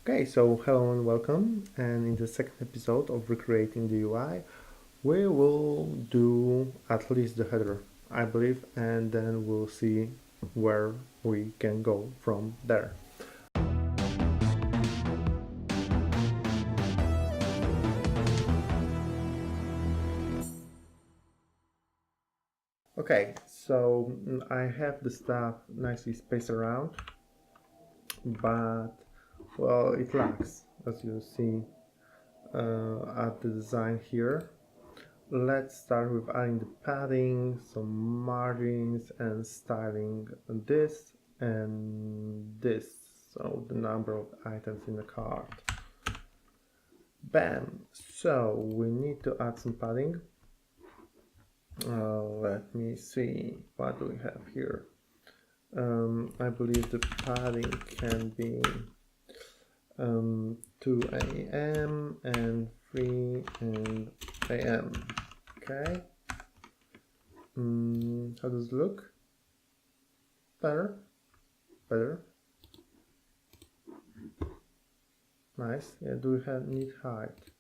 Okay, so hello and welcome, and in the second episode of recreating the UI we will do at least the header, I believe, and then we'll see where we can go from there. Okay, so I have the stuff nicely spaced around, but well, it lacks, as you see at the design here. Let's start with adding the padding, some margins, and styling this and this, so the number of items in the cart. Bam! So we need to add some padding. Let me see, what do we have here? I believe the padding can be 2 AM and 3 AM. Okay. How does it look? Better? Better? Nice. Yeah, do we need height?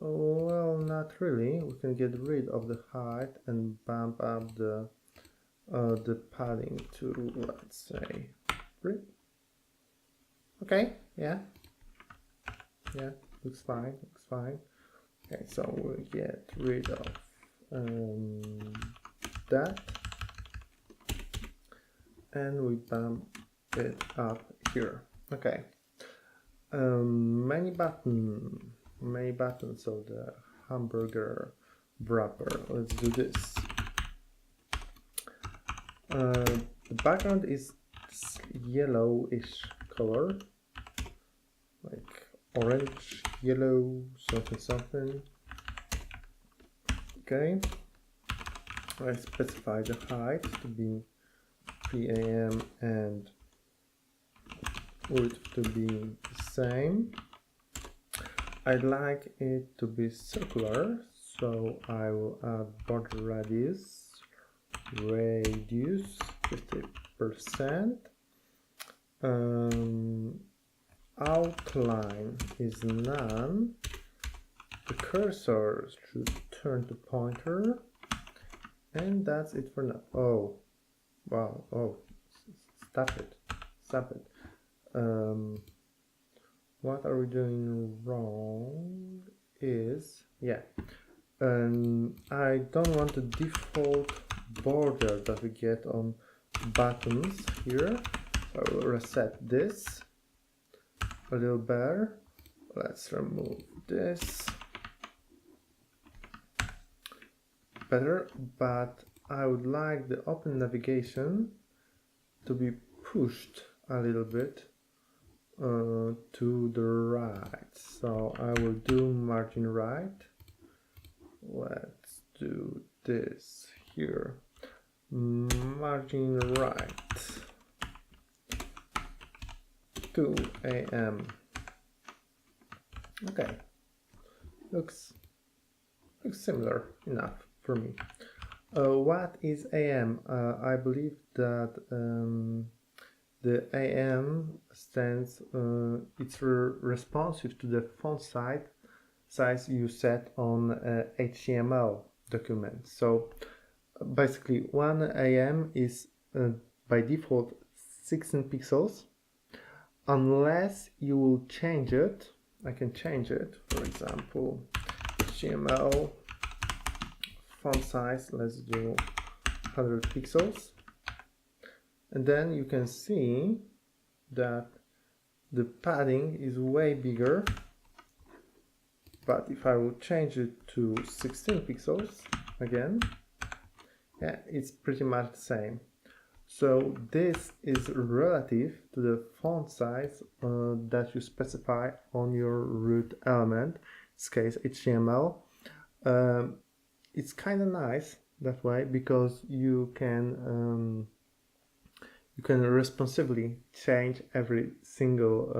Oh, well, not really. We can get rid of the height and bump up the padding to, let's say, 3. Okay, yeah, looks fine, Okay, so we'll get rid of that, and we bump it up here. Okay, many buttons, so the hamburger wrapper. Let's do this. The background is yellowish color, like orange, yellow, something. Okay, I specify the height to be 3 AM and width to be the same. I'd like it to be circular, so I will add border radius 50%. Outline is none. The cursor should turn to pointer, and that's it for now. Oh, wow! Oh, stop it! What are we doing wrong? I don't want the default border that we get on buttons here. So I will reset this a little better. Let's remove this. Better, but I would like the open navigation to be pushed a little bit to the right. So I will do margin right. Let's do this here. Margin right 2 AM. Okay, looks similar enough for me. What is AM? I believe that the AM stands, it's responsive to the font size you set on HTML document. So basically 1 AM is by default 16 pixels, unless you will change it. I can change it, for example, HTML font size, let's do 100 pixels, and then you can see that the padding is way bigger. But if I will change it to 16 pixels again, yeah, it's pretty much the same. So this is relative to the font size that you specify on your root element, in this case HTML. It's kind of nice that way, because you can responsively change every single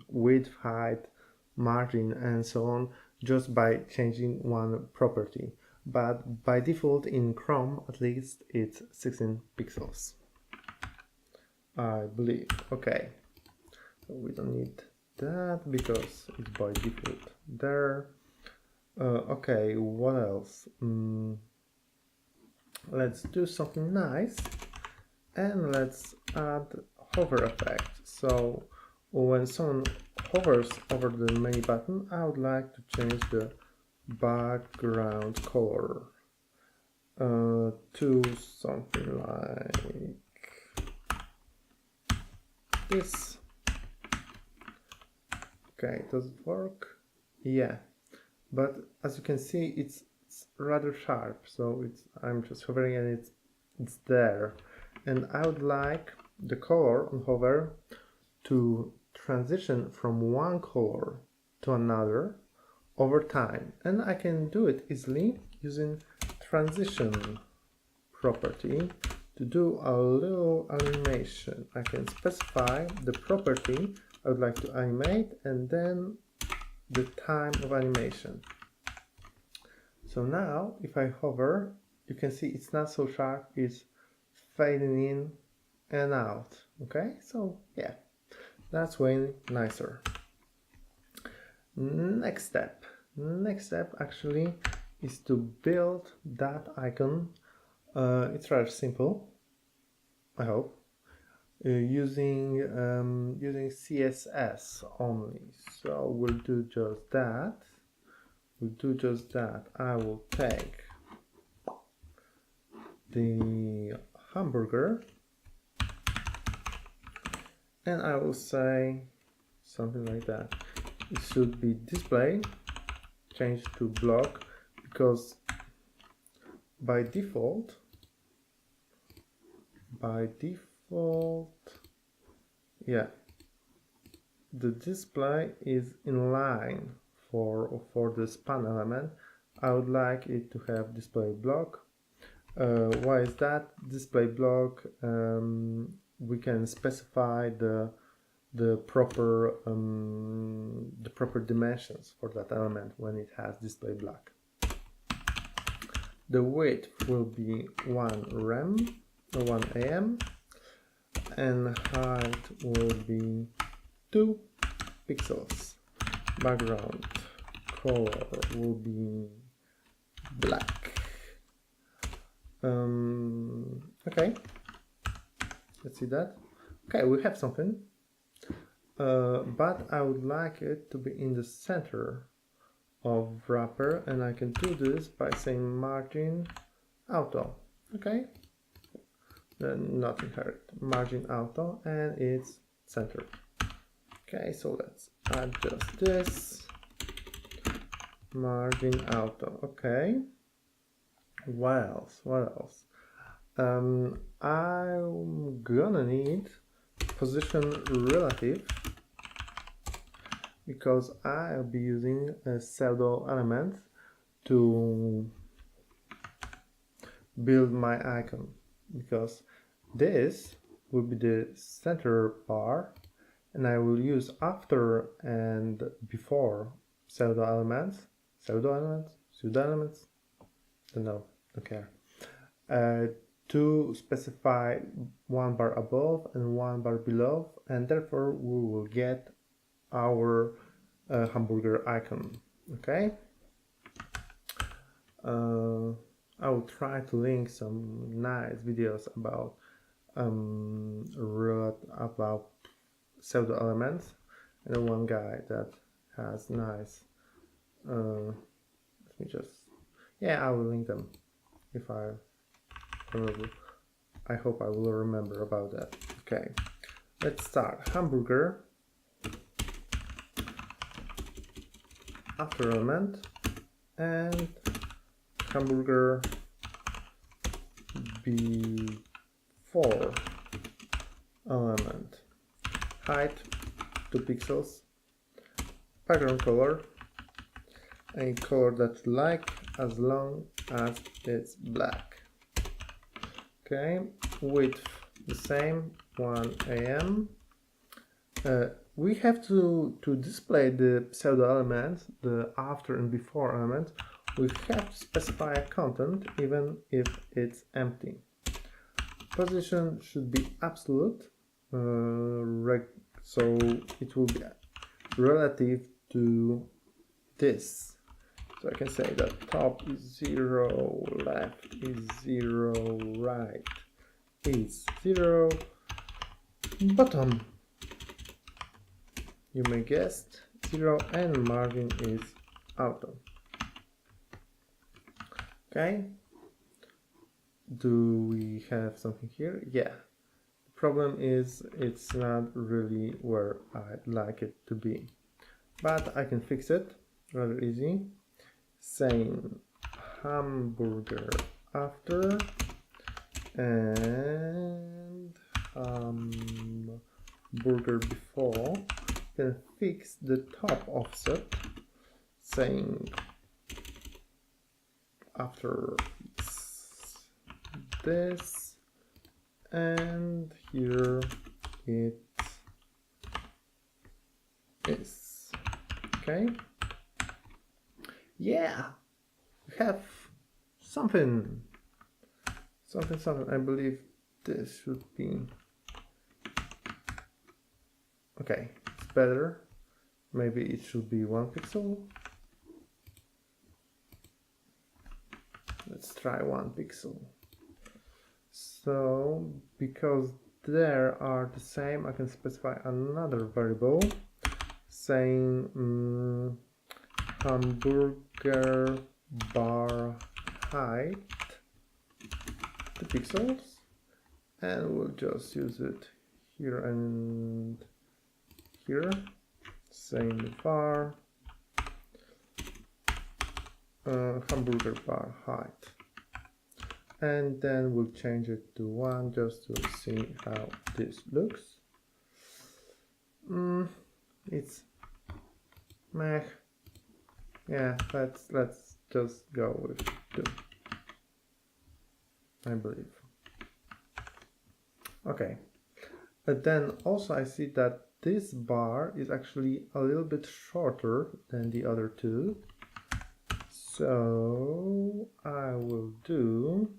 width, height, margin, and so on, just by changing one property. But by default in Chrome, at least, it's 16 pixels, I believe. Okay, so we don't need that because it's by default there. Okay, what else? Let's do something nice and let's add hover effect. So when someone hovers over the menu button, I would like to change the background color to something like this. Okay, does it work? Yeah, but as you can see, it's rather sharp. So I'm just hovering and it's there, and I would like the color on hover to transition from one color to another over time, and I can do it easily using transition property to do a little animation. I can specify the property I would like to animate and then the time of animation. So now if I hover, you can see it's not so sharp, it's fading in and out. Okay, so yeah, that's way nicer. Next step actually is to build that icon. It's rather simple, I hope, using CSS only. So we'll do just that. I will take the hamburger and I will say something like that. It should be display, change to block, because by default, yeah, the display is in line for the span element. I would like it to have display block. Why is that? Display block, we can specify the proper dimensions for that element when it has display block. The width will be 1 am, and height will be 2 pixels. Background color will be black. Okay, let's see that. Okay, we have something, but I would like it to be in the center of wrapper, and I can do this by saying margin auto. Okay, then not inherit, margin auto, and it's centered. Okay, so let's adjust this, margin auto. Okay, what else? I'm gonna need position relative, because I'll be using a pseudo element to build my icon, because this will be the center bar, and I will use after and before pseudo elements, don't know, don't care, to specify one bar above and one bar below, and therefore we will get our hamburger icon. Okay, I will try to link some nice videos about pseudo elements, and one guy that has nice, let me just, yeah, I will link them if I remember. I hope I will remember about that. Okay, let's start. Hamburger, after element, and hamburger before element. Height 2 pixels. Background color, a color that you like as long as it's black. Okay, width the same, 1 am. We have to display the pseudo element, the after and before element. We have to specify a content even if it's empty. Position should be absolute, so it will be relative to this. So I can say that top is 0, left is 0, right is 0, bottom, you may guess, 0, and margin is auto. Okay, do we have something here? Yeah. The problem is it's not really where I'd like it to be, but I can fix it rather easy, saying hamburger after and burger before. Can fix the top offset, saying after this, and here it is. Okay, yeah, we have something. I believe this should be okay. It's better. Maybe it should be 1 pixel. Let's try 1 pixel. So because they are the same, I can specify another variable saying hamburger bar height 2 pixels, and we'll just use it here and here, saying var hamburger bar height, and then we'll change it to 1 just to see how this looks. It's meh. Yeah, let's just go with 2, I believe. Okay, but then also I see that this bar is actually a little bit shorter than the other two. So I will do,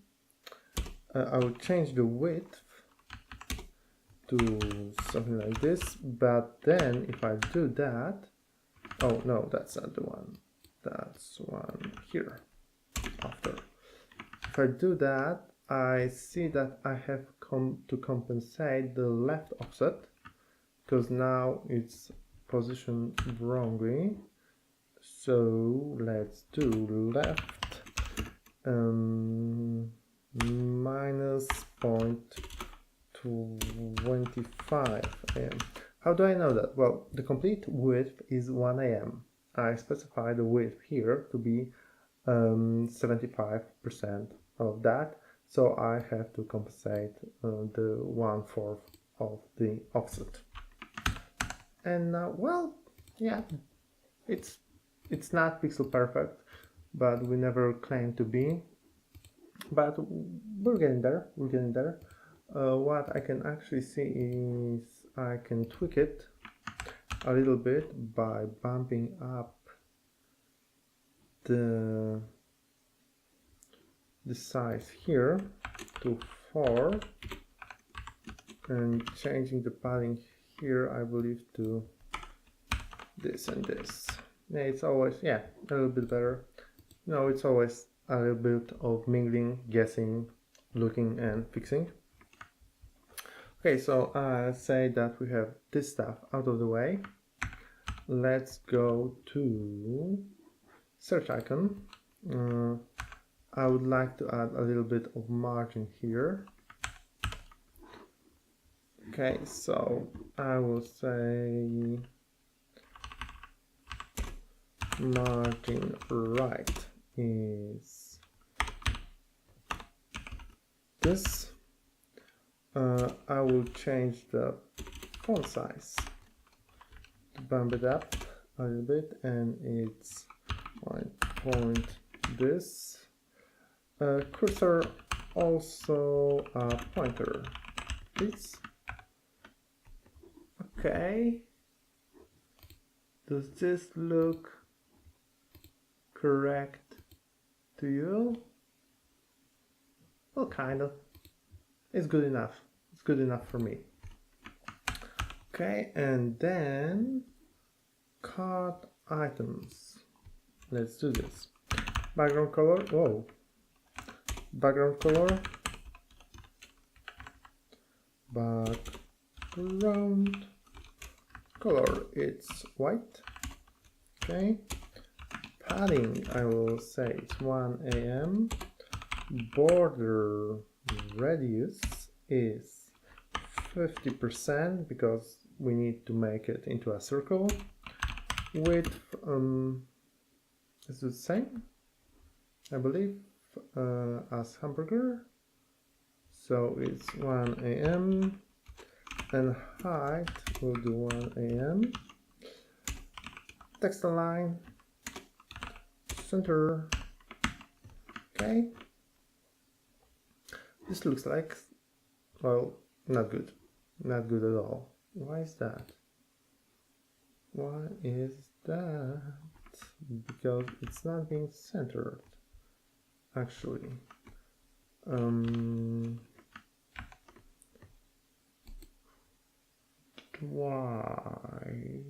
I will change the width to something like this, but then if I do that, oh no, that's not the one, that's one here after. If I do that, I see that I have to compensate the left offset, because now it's positioned wrongly. So let's do left minus 0.25 am. How do I know that? Well, the complete width is 1 am. I specify the width here to be 75% of that, so I have to compensate the 1/4 of the offset. And now, well, yeah, it's not pixel perfect, but we never claim to be. But we're getting there. What I can actually see is I can tweak it a little bit by bumping up the size here to 4 and changing the padding here, I believe, to this and this. Yeah, it's always, yeah, a little bit better. No, it's always a little bit of mingling, guessing, looking and fixing. Okay, so I say that we have this stuff out of the way. Let's go to search icon. I would like to add a little bit of margin here. Okay, so I will say margin right is this. I will change the font size to bump it up a little bit, and it's point this. Cursor also a pointer, please. Okay. Does this look correct to you? Well, kind of. It's good enough. It's good enough for me. Okay, and then card items. Let's do this. Background color. Whoa. Background color. Background color. It's white. Okay. Padding, I will say it's 1 AM. Border radius is 50% because we need to make it into a circle. Width is the same, I believe, as hamburger. So it's 1 AM. And height, we'll do 1 AM. Text align. Center. Okay. This looks like, well, not good. Not good at all. Why is that? Why is that? Because it's not being centered, actually. Why?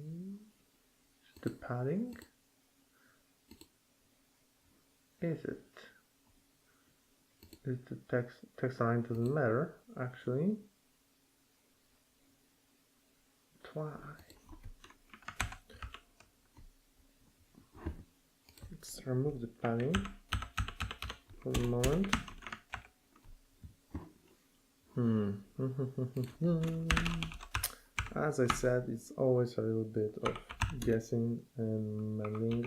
The padding? Is it? Is the text line doesn't matter, actually. Why? Let's remove the padding for a moment. As I said, it's always a little bit of guessing and meddling.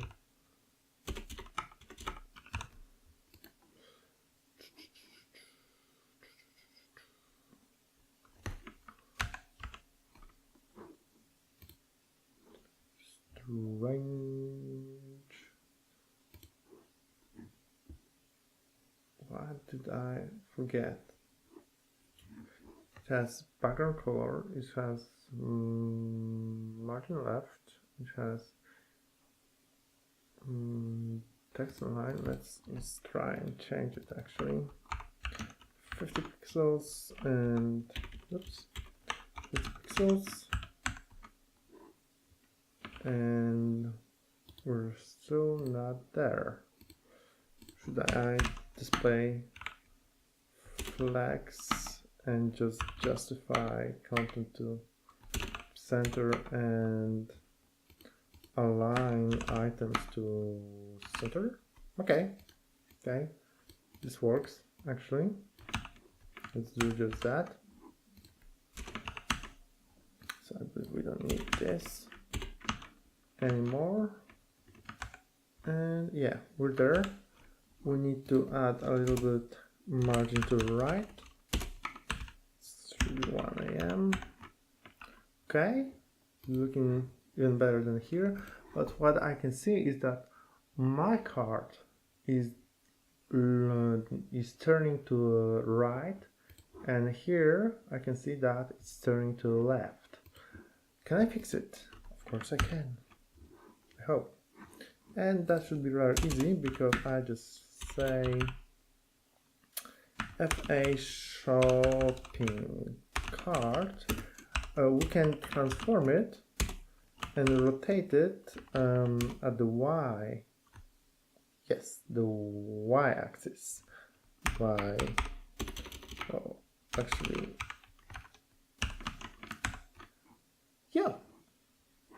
Strange. What did I forget? It has background color, it has margin left, it has text align. Let's try and change it actually. 50 pixels and oops, 50 pixels, and we're still not there. Should I display flags and just justify content to center and align items to center? Okay, this works actually. Let's do just that. So I believe we don't need this anymore. And yeah, we're there. We need to add a little bit margin to the right. It's 1 AM. Okay, looking even better than here. But what I can see is that my card is turning to the right, and here I can see that it's turning to the left. Can I fix it? Of course I can. I hope. And that should be rather easy because I just say FA shopping cart. We can transform it and rotate it at the Y. Yes, the Y axis. Y. Oh, actually. Yeah.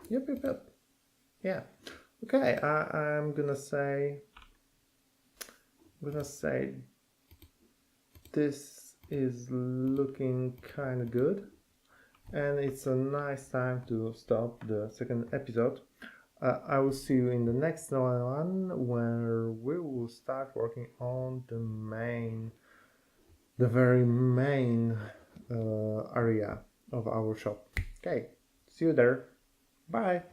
Yep. Yeah. Okay, I'm gonna say this is looking kind of good, and it's a nice time to stop the second episode. I will see you in the next one where we will start working on the very main area of our shop. Okay, see you there. Bye.